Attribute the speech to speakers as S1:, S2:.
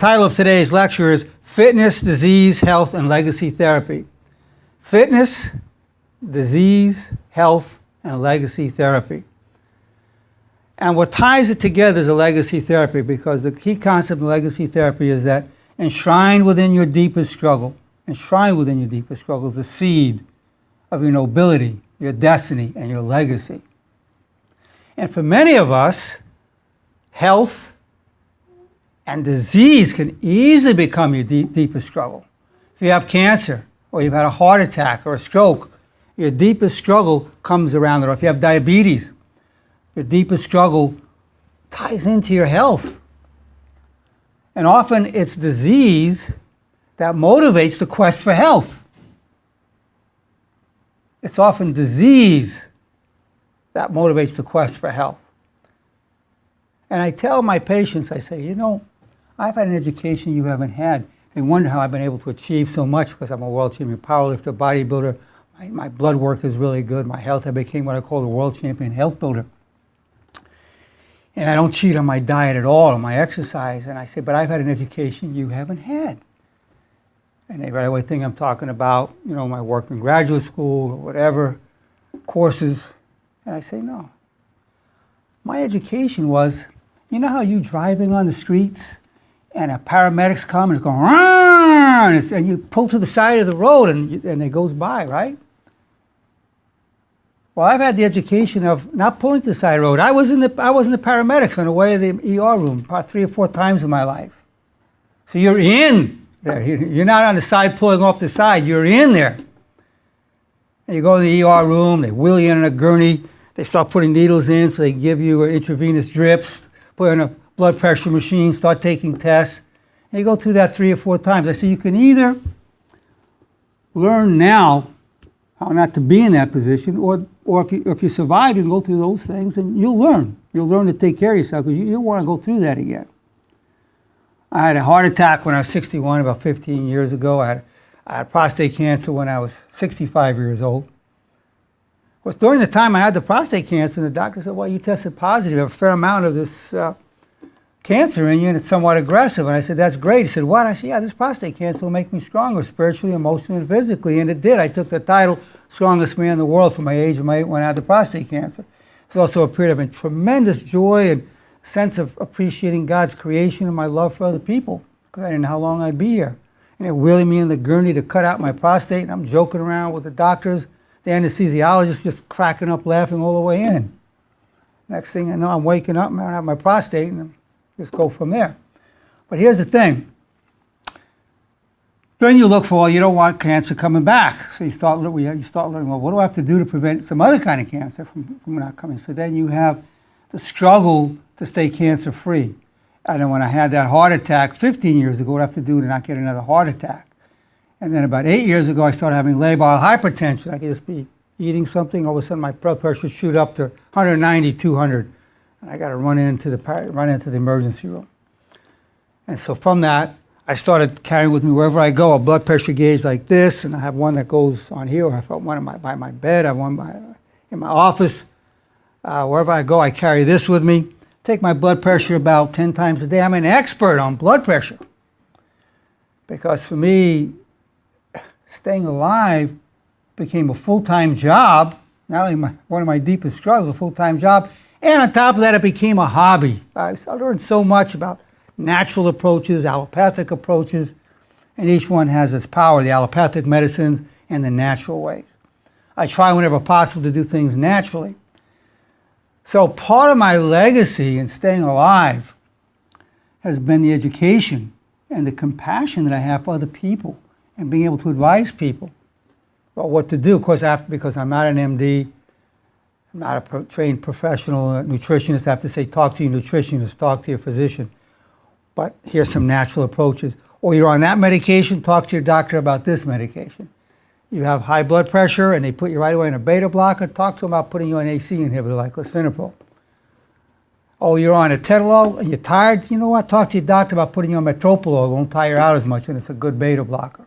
S1: title of today's lecture is Fitness, Disease, Health, and Legacy Therapy. Fitness, disease, health, and legacy therapy. And what ties it together is a legacy therapy, because the key concept of legacy therapy is that enshrined within your deepest struggle, is the seed of your nobility, your destiny, and your legacy. And for many of us, health and disease can easily become your deepest struggle. If you have cancer, or you've had a heart attack or a stroke, your deepest struggle comes around it. Or if you have diabetes, your deepest struggle ties into your health. And often it's disease that motivates the quest for health. It's often disease that motivates the quest for health. And I tell my patients, I say, you know, I've had an education you haven't had. They wonder how I've been able to achieve so much, because I'm a world champion powerlifter, bodybuilder. My blood work is really good. My health, I became what I call the world champion health builder. And I don't cheat on my diet at all, on my exercise. And I say, but I've had an education you haven't had. And they right away think I'm talking about, you know, my work in graduate school or whatever, courses. And I say, no. My education was, you know how you driving on the streets and a paramedics come and it's going, and you pull to the side of the road and it goes by, right? Well, I've had the education of not pulling to the side of the road. I was in the paramedics on the way to the ER room about 3 or 4 times in my life. So you're in there. You're not on the side pulling off the side. You're in there. And you go to the ER room. They wheel you in on a gurney. They start putting needles in, so they give you intravenous drips, put in a blood pressure machine, start taking tests. And you go through that 3 or 4 times. I say you can either learn now how not to be in that position, or if you survive, you can go through those things and you'll learn. You'll learn to take care of yourself, because you don't want to go through that again. I had a heart attack when I was 61, about 15 years ago. I had prostate cancer when I was 65 years old. Of course, during the time I had the prostate cancer, the doctor said, well, you tested positive. You have a fair amount of this cancer in you, and it's somewhat aggressive. And I said, that's great. He said, what? I said, yeah, this prostate cancer will make me stronger spiritually, emotionally, and physically. And it did. I took the title, strongest man in the world, for my age and when I had the prostate cancer. It's also a period of tremendous joy and sense of appreciating God's creation and my love for other people, because I didn't know how long I'd be here. And they're wheeling me in the gurney to cut out my prostate, and I'm joking around with the doctors. The anesthesiologist just cracking up, laughing all the way in. Next thing I know, I'm waking up and I have my prostate, and just go from there. But here's the thing. Then you look for, well, you don't want cancer coming back. So you start learning, well, what do I have to do to prevent some other kind of cancer from not coming? So then you have the struggle to stay cancer-free. And then when I had that heart attack 15 years ago, what do I have to do to not get another heart attack? And then about 8 years ago, I started having labile hypertension. I could just be eating something, all of a sudden my blood pressure would shoot up to 190, 200. And I got to run into the emergency room. And so from that, I started carrying with me wherever I go a blood pressure gauge like this, and I have one that goes on here, or I have one by my bed, I have one in my office. Wherever I go, I carry this with me. Take my blood pressure about 10 times a day. I'm an expert on blood pressure, because for me, staying alive became a full-time job. Not only one of my deepest struggles, a full-time job, and on top of that, it became a hobby. I learned so much about natural approaches, allopathic approaches, and each one has its power, the allopathic medicines and the natural ways. I try whenever possible to do things naturally. So part of my legacy in staying alive has been the education and the compassion that I have for other people and being able to advise people about what to do. Of course, because I'm not an MD, I'm not a trained professional nutritionist. I have to say, talk to your nutritionist, talk to your physician. But here's some natural approaches. Or you're on that medication, talk to your doctor about this medication. You have high blood pressure and they put you right away in a beta blocker, talk to them about putting you on an AC inhibitor like lisinopril. Oh, you're on a Atenolol and you're tired, you know what? Talk to your doctor about putting you on metoprolol. It won't tire you out as much, and it's a good beta blocker.